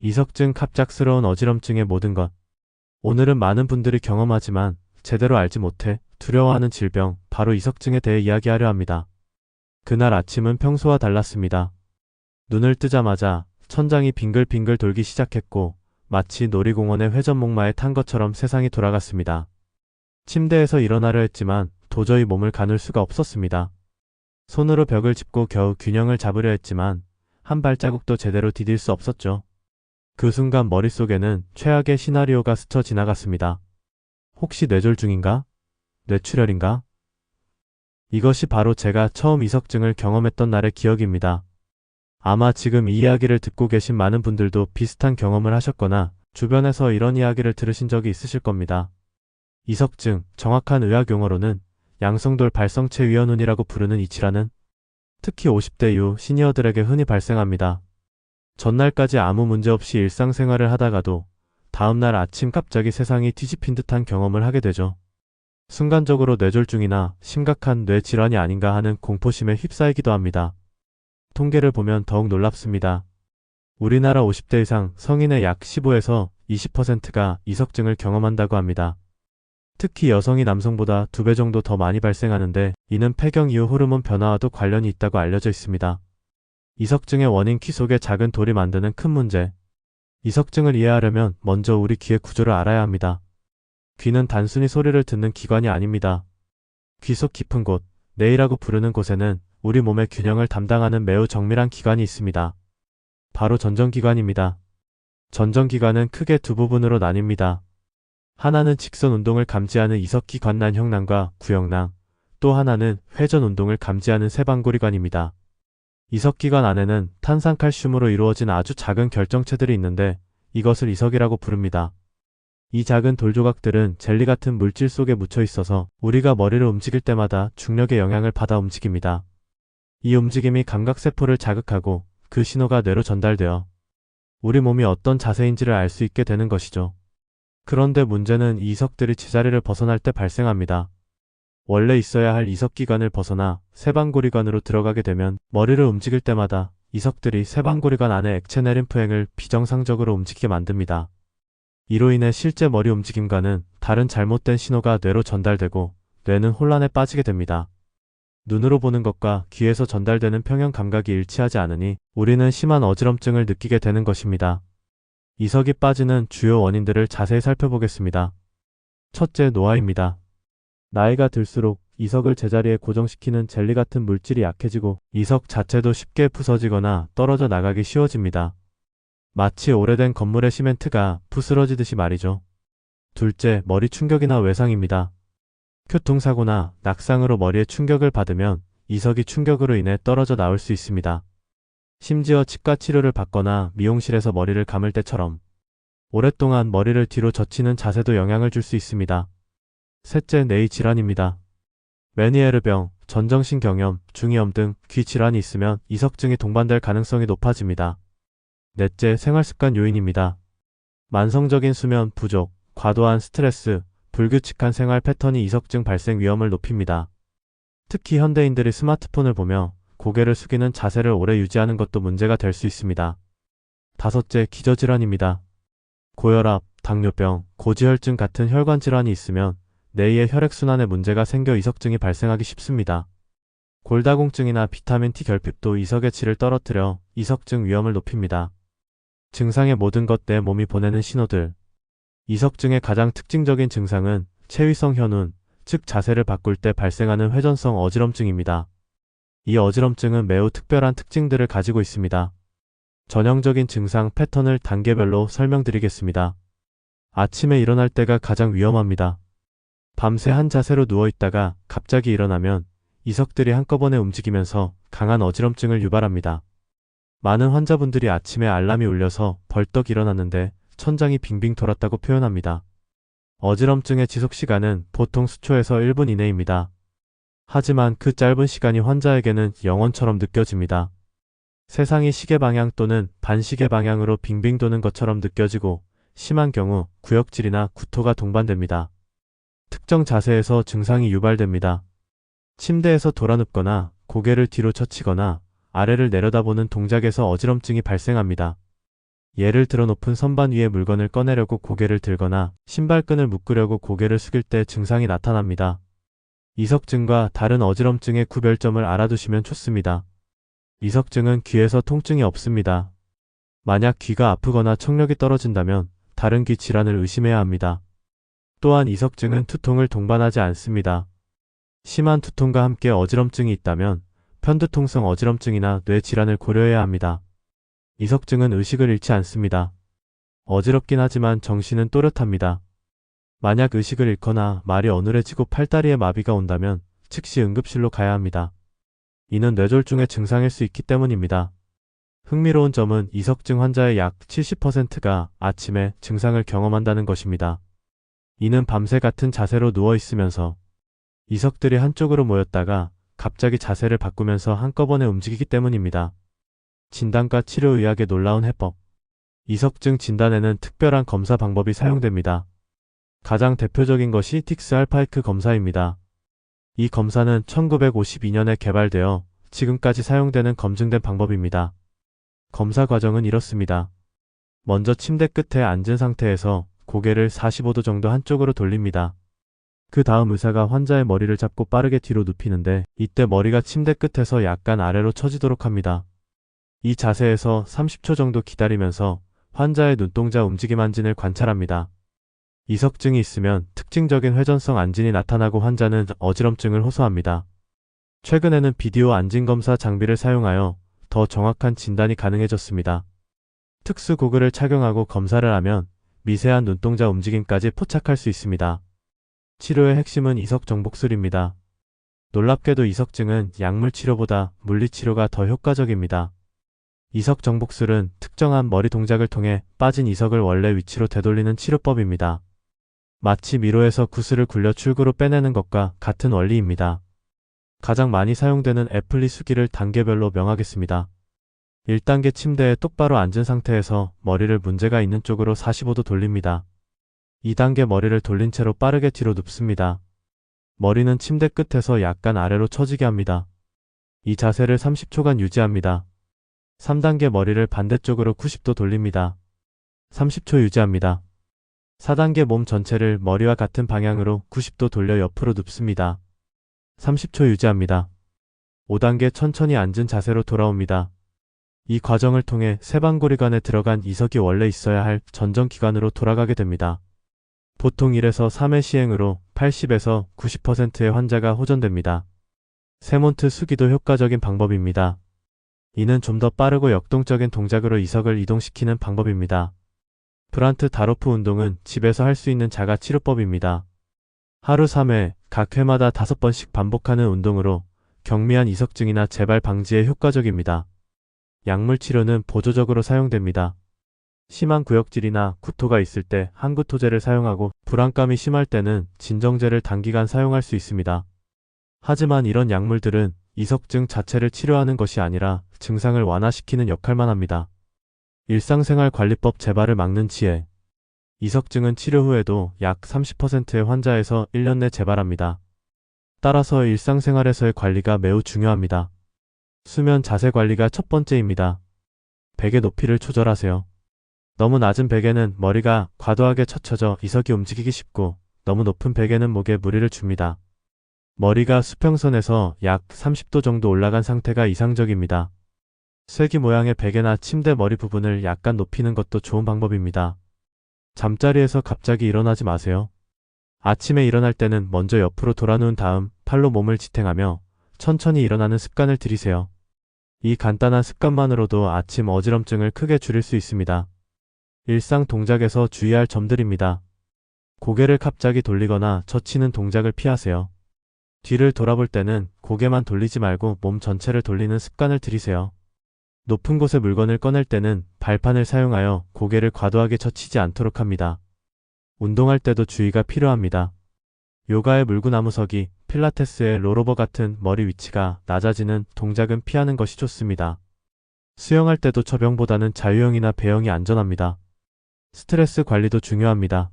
이석증 갑작스러운 어지럼증의 모든 것. 오늘은 많은 분들이 경험하지만 제대로 알지 못해 두려워하는 질병, 바로 이석증에 대해 이야기하려 합니다. 그날 아침은 평소와 달랐습니다. 눈을 뜨자마자 천장이 빙글빙글 돌기 시작했고 마치 놀이공원의 회전목마에 탄 것처럼 세상이 돌아갔습니다. 침대에서 일어나려 했지만 도저히 몸을 가눌 수가 없었습니다. 손으로 벽을 짚고 겨우 균형을 잡으려 했지만 한 발자국도 제대로 디딜 수 없었죠. 그 순간 머릿속에는 최악의 시나리오가 스쳐 지나갔습니다. 혹시 뇌졸중인가? 뇌출혈인가? 이것이 바로 제가 처음 이석증을 경험했던 날의 기억입니다. 아마 지금 이 이야기를 듣고 계신 많은 분들도 비슷한 경험을 하셨거나 주변에서 이런 이야기를 들으신 적이 있으실 겁니다. 이석증, 정확한 의학 용어로는 양성돌 발성체 위헌운이라고 부르는 이 질환은 특히 50대 이후 시니어들에게 흔히 발생합니다. 전날까지 아무 문제 없이 일상생활을 하다가도 다음날 아침 갑자기 세상이 뒤집힌 듯한 경험을 하게 되죠. 순간적으로 뇌졸중이나 심각한 뇌질환이 아닌가 하는 공포심에 휩싸이기도 합니다. 통계를 보면 더욱 놀랍습니다. 우리나라 50대 이상 성인의 약 15에서 20%가 이석증을 경험한다고 합니다. 특히 여성이 남성보다 2배 정도 더 많이 발생하는데 이는 폐경 이후 호르몬 변화와도 관련이 있다고 알려져 있습니다. 이석증의 원인 귀 속에 작은 돌이 만드는 큰 문제. 이석증을 이해하려면 먼저 우리 귀의 구조를 알아야 합니다. 귀는 단순히 소리를 듣는 기관이 아닙니다. 귀 속 깊은 곳, 뇌이라고 부르는 곳에는 우리 몸의 균형을 담당하는 매우 정밀한 기관이 있습니다. 바로 전정기관입니다. 전정기관은 크게 두 부분으로 나뉩니다. 하나는 직선 운동을 감지하는 이석기 관난형낭과 구형낭, 또 하나는 회전 운동을 감지하는 세방고리관입니다. 이석기관 안에는 탄산칼슘으로 이루어진 아주 작은 결정체들이 있는데 이것을 이석이라고 부릅니다. 이 작은 돌조각들은 젤리 같은 물질 속에 묻혀 있어서 우리가 머리를 움직일 때마다 중력의 영향을 받아 움직입니다. 이 움직임이 감각세포를 자극하고 그 신호가 뇌로 전달되어 우리 몸이 어떤 자세인지를 알 수 있게 되는 것이죠. 그런데 문제는 이 이석들이 제자리를 벗어날 때 발생합니다. 원래 있어야 할 이석기관을 벗어나 세방고리관으로 들어가게 되면 머리를 움직일 때마다 이석들이 세방고리관 안의 액체 내림프행을 비정상적으로 움직이게 만듭니다. 이로 인해 실제 머리 움직임과는 다른 잘못된 신호가 뇌로 전달되고 뇌는 혼란에 빠지게 됩니다. 눈으로 보는 것과 귀에서 전달되는 평형 감각이 일치하지 않으니 우리는 심한 어지럼증을 느끼게 되는 것입니다. 이석이 빠지는 주요 원인들을 자세히 살펴보겠습니다. 첫째, 노화입니다. 나이가 들수록 이석을 제자리에 고정시키는 젤리 같은 물질이 약해지고 이석 자체도 쉽게 부서지거나 떨어져 나가기 쉬워집니다. 마치 오래된 건물의 시멘트가 부스러지듯이 말이죠. 둘째, 머리 충격이나 외상입니다. 교통사고나 낙상으로 머리에 충격을 받으면 이석이 충격으로 인해 떨어져 나올 수 있습니다. 심지어 치과 치료를 받거나 미용실에서 머리를 감을 때처럼 오랫동안 머리를 뒤로 젖히는 자세도 영향을 줄 수 있습니다. 셋째, 뇌의 질환입니다. 메니에르병, 전정신경염, 중이염 등 귀 질환이 있으면 이석증이 동반될 가능성이 높아집니다. 넷째, 생활습관 요인입니다. 만성적인 수면 부족, 과도한 스트레스, 불규칙한 생활 패턴이 이석증 발생 위험을 높입니다. 특히 현대인들이 스마트폰을 보며 고개를 숙이는 자세를 오래 유지하는 것도 문제가 될 수 있습니다. 다섯째, 기저질환입니다. 고혈압, 당뇨병, 고지혈증 같은 혈관 질환이 있으면 뇌의 혈액순환에 문제가 생겨 이석증이 발생하기 쉽습니다. 골다공증이나 비타민 T 결핍도 이석의 질을 떨어뜨려 이석증 위험을 높입니다. 증상의 모든 것 내 몸이 보내는 신호들. 이석증의 가장 특징적인 증상은 체위성 현운, 즉 자세를 바꿀 때 발생하는 회전성 어지럼증입니다. 이 어지럼증은 매우 특별한 특징들을 가지고 있습니다. 전형적인 증상 패턴을 단계별로 설명드리겠습니다. 아침에 일어날 때가 가장 위험합니다. 밤새 한 자세로 누워있다가 갑자기 일어나면 이석들이 한꺼번에 움직이면서 강한 어지럼증을 유발합니다. 많은 환자분들이 아침에 알람이 울려서 벌떡 일어났는데 천장이 빙빙 돌았다고 표현합니다. 어지럼증의 지속시간은 보통 수초에서 1분 이내입니다. 하지만 그 짧은 시간이 환자에게는 영원처럼 느껴집니다. 세상이 시계 방향 또는 반시계 방향으로 빙빙 도는 것처럼 느껴지고 심한 경우 구역질이나 구토가 동반됩니다. 특정 자세에서 증상이 유발됩니다. 침대에서 돌아눕거나 고개를 뒤로 젖히거나 아래를 내려다보는 동작에서 어지럼증이 발생합니다. 예를 들어 높은 선반 위에 물건을 꺼내려고 고개를 들거나 신발끈을 묶으려고 고개를 숙일 때 증상이 나타납니다. 이석증과 다른 어지럼증의 구별점을 알아두시면 좋습니다. 이석증은 귀에서 통증이 없습니다. 만약 귀가 아프거나 청력이 떨어진다면 다른 귀 질환을 의심해야 합니다. 또한 이석증은 두통을 동반하지 않습니다. 심한 두통과 함께 어지럼증이 있다면 편두통성 어지럼증이나 뇌 질환을 고려해야 합니다. 이석증은 의식을 잃지 않습니다. 어지럽긴 하지만 정신은 또렷합니다. 만약 의식을 잃거나 말이 어눌해지고 팔다리에 마비가 온다면 즉시 응급실로 가야 합니다. 이는 뇌졸중의 증상일 수 있기 때문입니다. 흥미로운 점은 이석증 환자의 약 70%가 아침에 증상을 경험한다는 것입니다. 이는 밤새 같은 자세로 누워 있으면서 이석들이 한쪽으로 모였다가 갑자기 자세를 바꾸면서 한꺼번에 움직이기 때문입니다. 진단과 치료의학의 놀라운 해법. 이석증 진단에는 특별한 검사 방법이 사용됩니다. 가장 대표적인 것이 틱스-알파이크 검사입니다. 이 검사는 1952년에 개발되어 지금까지 사용되는 검증된 방법입니다. 검사 과정은 이렇습니다. 먼저 침대 끝에 앉은 상태에서 고개를 45도 정도 한쪽으로 돌립니다. 그 다음 의사가 환자의 머리를 잡고 빠르게 뒤로 눕히는데 이때 머리가 침대 끝에서 약간 아래로 처지도록 합니다. 이 자세에서 30초 정도 기다리면서 환자의 눈동자 움직임 안진을 관찰합니다. 이석증이 있으면 특징적인 회전성 안진이 나타나고 환자는 어지럼증을 호소합니다. 최근에는 비디오 안진 검사 장비를 사용하여 더 정확한 진단이 가능해졌습니다. 특수 고글을 착용하고 검사를 하면 미세한 눈동자 움직임까지 포착할 수 있습니다. 치료의 핵심은 이석정복술입니다. 놀랍게도 이석증은 약물 치료보다 물리치료가 더 효과적입니다. 이석정복술은 특정한 머리 동작을 통해 빠진 이석을 원래 위치로 되돌리는 치료법입니다. 마치 미로에서 구슬을 굴려 출구로 빼내는 것과 같은 원리입니다. 가장 많이 사용되는 애플리 수기를 단계별로 명하겠습니다. 1단계 침대에 똑바로 앉은 상태에서 머리를 문제가 있는 쪽으로 45도 돌립니다. 2단계 머리를 돌린 채로 빠르게 뒤로 눕습니다. 머리는 침대 끝에서 약간 아래로 처지게 합니다. 이 자세를 30초간 유지합니다. 3단계 머리를 반대쪽으로 90도 돌립니다. 30초 유지합니다. 4단계 몸 전체를 머리와 같은 방향으로 90도 돌려 옆으로 눕습니다. 30초 유지합니다. 5단계 천천히 앉은 자세로 돌아옵니다. 이 과정을 통해 세방고리관에 들어간 이석이 원래 있어야 할 전정기관으로 돌아가게 됩니다. 보통 1에서 3회 시행으로 80에서 90%의 환자가 호전됩니다. 세몬트 수기도 효과적인 방법입니다. 이는 좀 더 빠르고 역동적인 동작으로 이석을 이동시키는 방법입니다. 브란트 다로프 운동은 집에서 할 수 있는 자가 치료법입니다. 하루 3회, 각 회마다 5번씩 반복하는 운동으로 경미한 이석증이나 재발 방지에 효과적입니다. 약물 치료는 보조적으로 사용됩니다. 심한 구역질이나 구토가 있을 때 항구토제를 사용하고 불안감이 심할 때는 진정제를 단기간 사용할 수 있습니다. 하지만 이런 약물들은 이석증 자체를 치료하는 것이 아니라 증상을 완화시키는 역할만 합니다. 일상생활관리법 재발을 막는 지혜. 이석증은 치료 후에도 약 30%의 환자에서 1년 내 재발합니다. 따라서 일상생활에서의 관리가 매우 중요합니다. 수면 자세 관리가 첫 번째입니다. 베개 높이를 조절하세요. 너무 낮은 베개는 머리가 과도하게 처쳐져 이석이 움직이기 쉽고 너무 높은 베개는 목에 무리를 줍니다. 머리가 수평선에서 약 30도 정도 올라간 상태가 이상적입니다. 쐐기 모양의 베개나 침대 머리 부분을 약간 높이는 것도 좋은 방법입니다. 잠자리에서 갑자기 일어나지 마세요. 아침에 일어날 때는 먼저 옆으로 돌아누운 다음 팔로 몸을 지탱하며 천천히 일어나는 습관을 들이세요. 이 간단한 습관만으로도 아침 어지럼증을 크게 줄일 수 있습니다. 일상 동작에서 주의할 점들입니다. 고개를 갑자기 돌리거나 젖히는 동작을 피하세요. 뒤를 돌아볼 때는 고개만 돌리지 말고 몸 전체를 돌리는 습관을 들이세요. 높은 곳에 물건을 꺼낼 때는 발판을 사용하여 고개를 과도하게 젖히지 않도록 합니다. 운동할 때도 주의가 필요합니다. 요가의 물구나무서기, 필라테스의 롤오버 같은 머리 위치가 낮아지는 동작은 피하는 것이 좋습니다. 수영할 때도 접영보다는 자유형이나 배영이 안전합니다. 스트레스 관리도 중요합니다.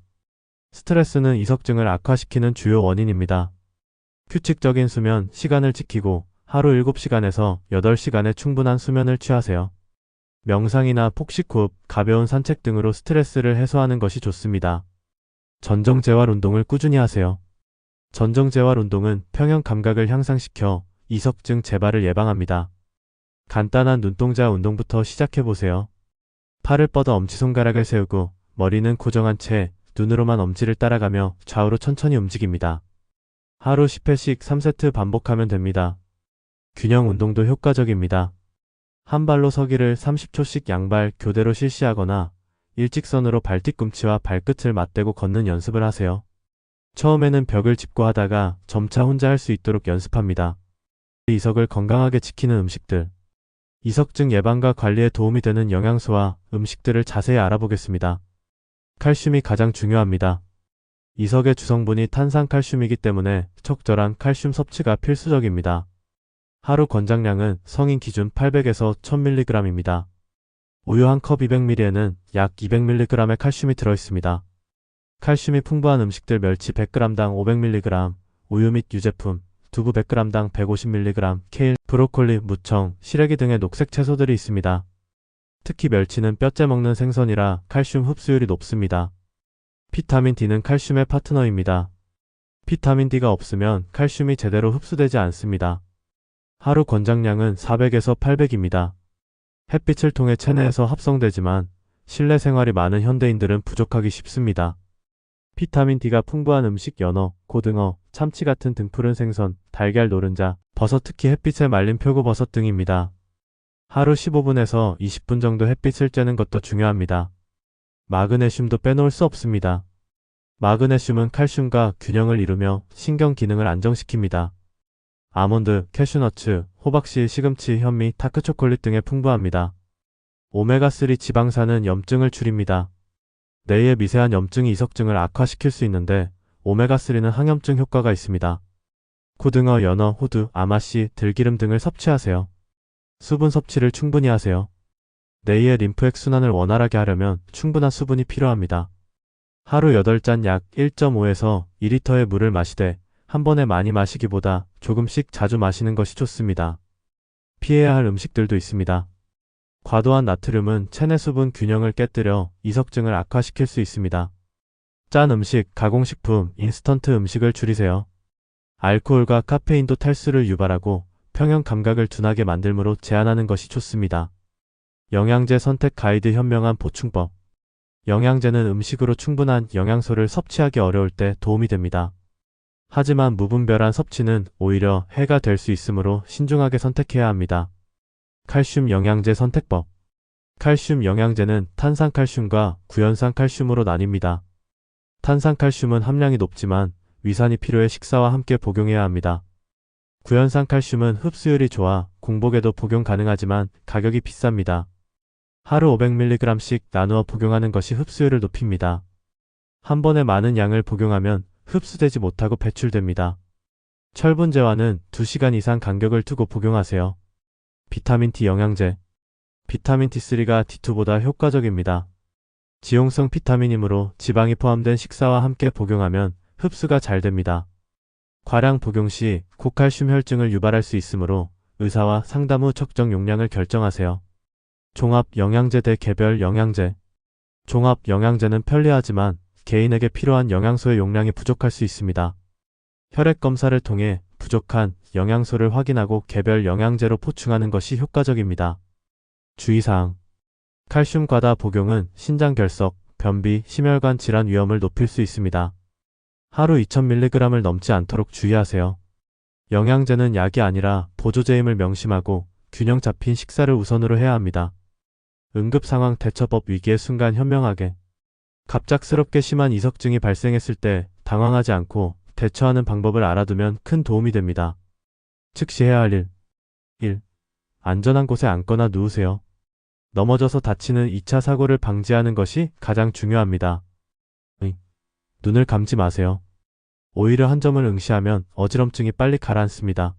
스트레스는 이석증을 악화시키는 주요 원인입니다. 규칙적인 수면 시간을 지키고 하루 7시간에서 8시간의 충분한 수면을 취하세요. 명상이나 폭식호흡, 가벼운 산책 등으로 스트레스를 해소하는 것이 좋습니다. 전정재활 운동을 꾸준히 하세요. 전정재활 운동은 평형 감각을 향상시켜 이석증 재발을 예방합니다. 간단한 눈동자 운동부터 시작해보세요. 팔을 뻗어 엄지손가락을 세우고 머리는 고정한 채 눈으로만 엄지를 따라가며 좌우로 천천히 움직입니다. 하루 10회씩 3세트 반복하면 됩니다. 균형 운동도 효과적입니다. 한 발로 서기를 30초씩 양발 교대로 실시하거나 일직선으로 발뒤꿈치와 발끝을 맞대고 걷는 연습을 하세요. 처음에는 벽을 짚고 하다가 점차 혼자 할 수 있도록 연습합니다. 이석을 건강하게 지키는 음식들. 이석증 예방과 관리에 도움이 되는 영양소와 음식들을 자세히 알아보겠습니다. 칼슘이 가장 중요합니다. 이석의 주성분이 탄산칼슘이기 때문에 적절한 칼슘 섭취가 필수적입니다. 하루 권장량은 성인 기준 800에서 1000mg입니다. 우유 한 컵 200ml에는 약 200mg의 칼슘이 들어있습니다. 칼슘이 풍부한 음식들 멸치 100g당 500mg, 우유 및 유제품, 두부 100g당 150mg, 케일, 브로콜리, 무청, 시래기 등의 녹색 채소들이 있습니다. 특히 멸치는 뼈째 먹는 생선이라 칼슘 흡수율이 높습니다. 비타민 D는 칼슘의 파트너입니다. 비타민 D가 없으면 칼슘이 제대로 흡수되지 않습니다. 하루 권장량은 400에서 800입니다. 햇빛을 통해 체내에서 합성되지만 실내 생활이 많은 현대인들은 부족하기 쉽습니다. 비타민 D가 풍부한 음식 연어, 고등어, 참치 같은 등푸른 생선, 달걀 노른자, 버섯 특히 햇빛에 말린 표고버섯 등입니다. 하루 15분에서 20분 정도 햇빛을 쬐는 것도 중요합니다. 마그네슘도 빼놓을 수 없습니다. 마그네슘은 칼슘과 균형을 이루며 신경 기능을 안정시킵니다. 아몬드, 캐슈너츠, 호박씨, 시금치, 현미, 다크초콜릿 등에 풍부합니다. 오메가3 지방산은 염증을 줄입니다. 뇌의 미세한 염증이 이석증을 악화시킬 수 있는데 오메가3는 항염증 효과가 있습니다. 고등어, 연어, 호두, 아마씨, 들기름 등을 섭취하세요. 수분 섭취를 충분히 하세요. 뇌의 림프액 순환을 원활하게 하려면 충분한 수분이 필요합니다. 하루 8잔 약 1.5에서 2리터의 물을 마시되 한 번에 많이 마시기보다 조금씩 자주 마시는 것이 좋습니다. 피해야 할 음식들도 있습니다. 과도한 나트륨은 체내 수분 균형을 깨뜨려 이석증을 악화시킬 수 있습니다. 짠 음식, 가공식품, 인스턴트 음식을 줄이세요. 알코올과 카페인도 탈수를 유발하고 평형 감각을 둔하게 만들므로 제한하는 것이 좋습니다. 영양제 선택 가이드 현명한 보충법. 영양제는 음식으로 충분한 영양소를 섭취하기 어려울 때 도움이 됩니다. 하지만 무분별한 섭취는 오히려 해가 될 수 있으므로 신중하게 선택해야 합니다. 칼슘 영양제 선택법. 칼슘 영양제는 탄산칼슘과 구연산칼슘으로 나뉩니다. 탄산칼슘은 함량이 높지만 위산이 필요해 식사와 함께 복용해야 합니다. 구연산칼슘은 흡수율이 좋아 공복에도 복용 가능하지만 가격이 비쌉니다. 하루 500mg씩 나누어 복용하는 것이 흡수율을 높입니다. 한 번에 많은 양을 복용하면 흡수되지 못하고 배출됩니다. 철분제와는 2시간 이상 간격을 두고 복용하세요. 비타민 D 영양제. 비타민 D3가 D2보다 효과적입니다. 지용성 비타민이므로 지방이 포함된 식사와 함께 복용하면 흡수가 잘 됩니다. 과량 복용 시 고칼슘 혈증을 유발할 수 있으므로 의사와 상담 후 적정 용량을 결정하세요. 종합 영양제 대 개별 영양제. 종합 영양제는 편리하지만 개인에게 필요한 영양소의 용량이 부족할 수 있습니다. 혈액 검사를 통해 부족한 영양소를 확인하고 개별 영양제로 보충하는 것이 효과적입니다. 주의사항. 칼슘 과다 복용은 신장 결석, 변비, 심혈관 질환 위험을 높일 수 있습니다. 하루 2000mg을 넘지 않도록 주의하세요. 영양제는 약이 아니라 보조제임을 명심하고 균형 잡힌 식사를 우선으로 해야 합니다. 응급상황 대처법 위기의 순간 현명하게. 갑작스럽게 심한 이석증이 발생했을 때 당황하지 않고 대처하는 방법을 알아두면 큰 도움이 됩니다. 즉시 해야 할 일. 1. 안전한 곳에 앉거나 누우세요. 넘어져서 다치는 2차 사고를 방지하는 것이 가장 중요합니다. 2. 눈을 감지 마세요. 오히려 한 점을 응시하면 어지럼증이 빨리 가라앉습니다.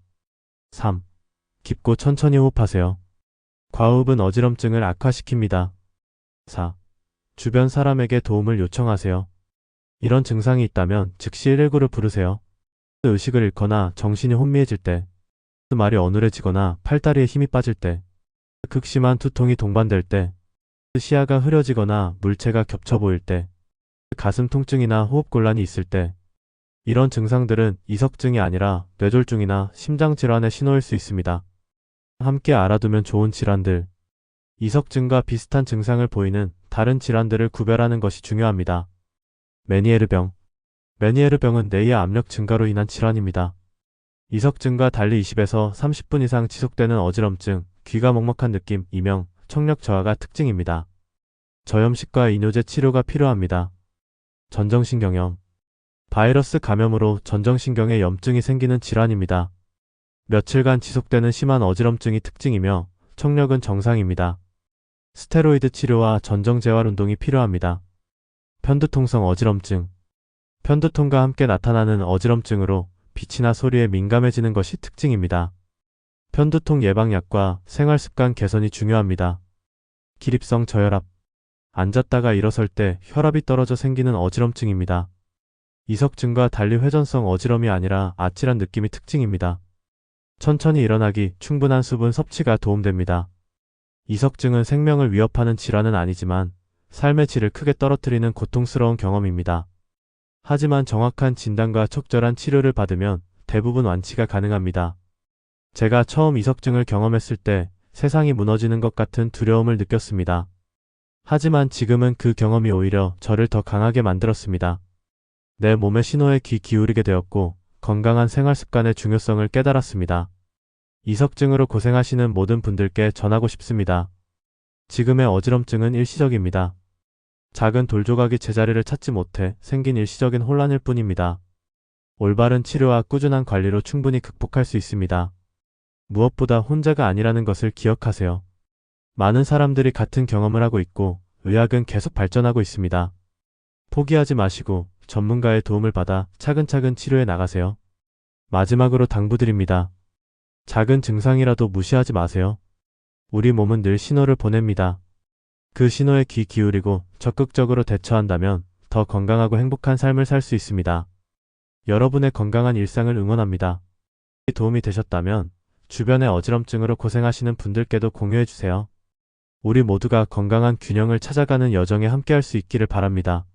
3. 깊고 천천히 호흡하세요. 과호흡은 어지럼증을 악화시킵니다. 4. 주변 사람에게 도움을 요청하세요. 이런 증상이 있다면 즉시 119를 부르세요. 의식을 잃거나 정신이 혼미해질 때, 말이 어눌해지거나 팔다리에 힘이 빠질 때, 극심한 두통이 동반될 때, 시야가 흐려지거나 물체가 겹쳐 보일 때, 가슴 통증이나 호흡곤란이 있을 때, 이런 증상들은 이석증이 아니라 뇌졸중이나 심장질환의 신호일 수 있습니다. 함께 알아두면 좋은 질환들, 이석증과 비슷한 증상을 보이는 다른 질환들을 구별하는 것이 중요합니다. 메니에르병. 메니에르병은 뇌의 압력 증가로 인한 질환입니다. 이석증과 달리 20에서 30분 이상 지속되는 어지럼증, 귀가 먹먹한 느낌, 이명, 청력 저하가 특징입니다. 저염식과 이뇨제 치료가 필요합니다. 전정신경염. 바이러스 감염으로 전정신경에 염증이 생기는 질환입니다. 며칠간 지속되는 심한 어지럼증이 특징이며 청력은 정상입니다. 스테로이드 치료와 전정재활 운동이 필요합니다. 편두통성 어지럼증. 편두통과 함께 나타나는 어지럼증으로 빛이나 소리에 민감해지는 것이 특징입니다. 편두통 예방약과 생활습관 개선이 중요합니다. 기립성 저혈압. 앉았다가 일어설 때 혈압이 떨어져 생기는 어지럼증입니다. 이석증과 달리 회전성 어지럼이 아니라 아찔한 느낌이 특징입니다. 천천히 일어나기, 충분한 수분 섭취가 도움됩니다. 이석증은 생명을 위협하는 질환은 아니지만 삶의 질을 크게 떨어뜨리는 고통스러운 경험입니다. 하지만 정확한 진단과 적절한 치료를 받으면 대부분 완치가 가능합니다. 제가 처음 이석증을 경험했을 때 세상이 무너지는 것 같은 두려움을 느꼈습니다. 하지만 지금은 그 경험이 오히려 저를 더 강하게 만들었습니다. 내 몸의 신호에 귀 기울이게 되었고 건강한 생활 습관의 중요성을 깨달았습니다. 이석증으로 고생하시는 모든 분들께 전하고 싶습니다. 지금의 어지럼증은 일시적입니다. 작은 돌조각이 제자리를 찾지 못해 생긴 일시적인 혼란일 뿐입니다. 올바른 치료와 꾸준한 관리로 충분히 극복할 수 있습니다. 무엇보다 혼자가 아니라는 것을 기억하세요. 많은 사람들이 같은 경험을 하고 있고 의학은 계속 발전하고 있습니다. 포기하지 마시고 전문가의 도움을 받아 차근차근 치료해 나가세요. 마지막으로 당부드립니다. 작은 증상이라도 무시하지 마세요. 우리 몸은 늘 신호를 보냅니다. 그 신호에 귀 기울이고 적극적으로 대처한다면 더 건강하고 행복한 삶을 살 수 있습니다. 여러분의 건강한 일상을 응원합니다. 도움이 되셨다면 주변의 어지럼증으로 고생하시는 분들께도 공유해주세요. 우리 모두가 건강한 균형을 찾아가는 여정에 함께할 수 있기를 바랍니다.